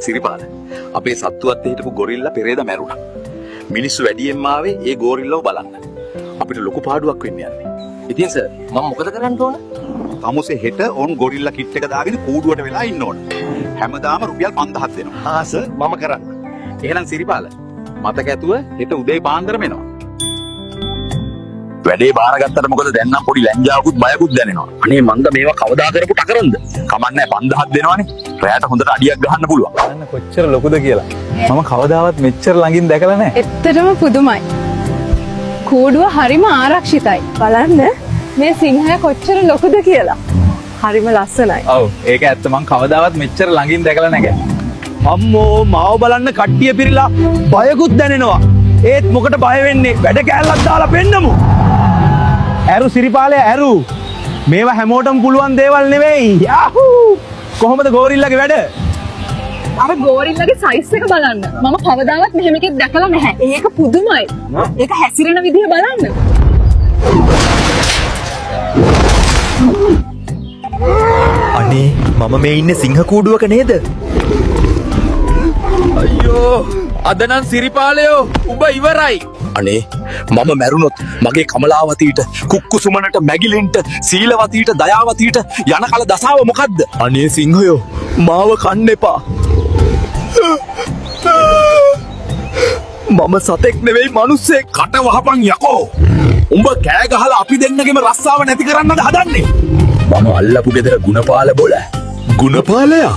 සිරිපාල අපේ සත්තුවත් හිටපු ගොරිල්ලා පෙරේද මැරුණා. මිනිස්සු වැඩියෙන්ම ආවේ ඒ ගොරිල්ලාව බලන්න. අපිට ලොකු පාඩුවක් වෙන්න යන්නේ. ඉතින් සර් මම මොකද කරන්න ඕන? තමුසේ හෙට ඕන් ගොරිල්ලා කිට් එක දාගෙන කූඩුවට වෙලා ඉන්න ඕන. හැමදාම රුපියල් 5000ක් දෙනවා. ආ සර් මම කරන්න. එහෙනම් සිරිපාල මතක ඇතුව හෙට උදේ පාන්දරම එනවා. වැඩේ බාරගත්තට මොකද දැන් නම් පොඩි ලැජ්ජාවකුත් බයකුත් දැනෙනවා. අනේ මන්ද මේවා කවදා කරපු ටකරන්ද? කමන්නේ 5000ක් දෙනවනේ. රැයට හොඳට අඩියක් ගහන්න පුළුවන්. අන්න කොච්චර ලොකුද කියලා. මම කවදාවත් මෙච්චර ළඟින් දැකලා නැහැ. එච්චරම පුදුමයි. කූඩුව හරිම ආරක්ෂිතයි. බලන්න මේ සිංහය කොච්චර ලොකුද කියලා. හරිම ලස්සනයි. ඔව් ඒක ඇත්ත මම කවදාවත් මෙච්චර ළඟින් දැකලා නැහැ. අම්මෝ මාව බලන්න කට්ටිය පිරিলা බයකුත් දැනෙනවා. ඒත් මොකට බය වෙන්නේ? වැඩ කෑල්ලක් දාලා පෙන්නමු. ඇරු සිරිපාලේ ඇරු. මේවා හැමෝටම පුළුවන් දේවල් නෙවෙයි. යාහූ! කොහොමද ගෝරිල්ලාගේ වැඩ? අර ගෝරිල්ලාගේ සයිස් එක බලන්න. මම කවදාවත් මෙහෙම එකක් දැකලා නැහැ. ඒක පුදුමයි. ඒක හැසිරෙන විදිය බලන්න. අනේ මම මේ ඉන්නේ සිංහ කූඩුවක නේද? අයියෝ අද නම් සිරිපාලයෝ උඹ ඉවරයි. අනේ මම මැරුණොත් මගේ කමලාවතීට කුක්කුසුමනට මැගිලින්ට සීලවතීට දයාවතීට යන කල දසාව මොකද්ද? අනේ සිංහයෝ මාව කන්න එපා. මම සතෙක් නෙවෙයි මිනිස්සෙක්. කට වහපන් යකෝ. උඹ කෑ ගහලා අපි දෙන්නගෙම රස්සාව නැති කරන්නද හදන්නේ? මම අල්ලපු ගෙදර ගුණපාල බොල. ගුණපාලයා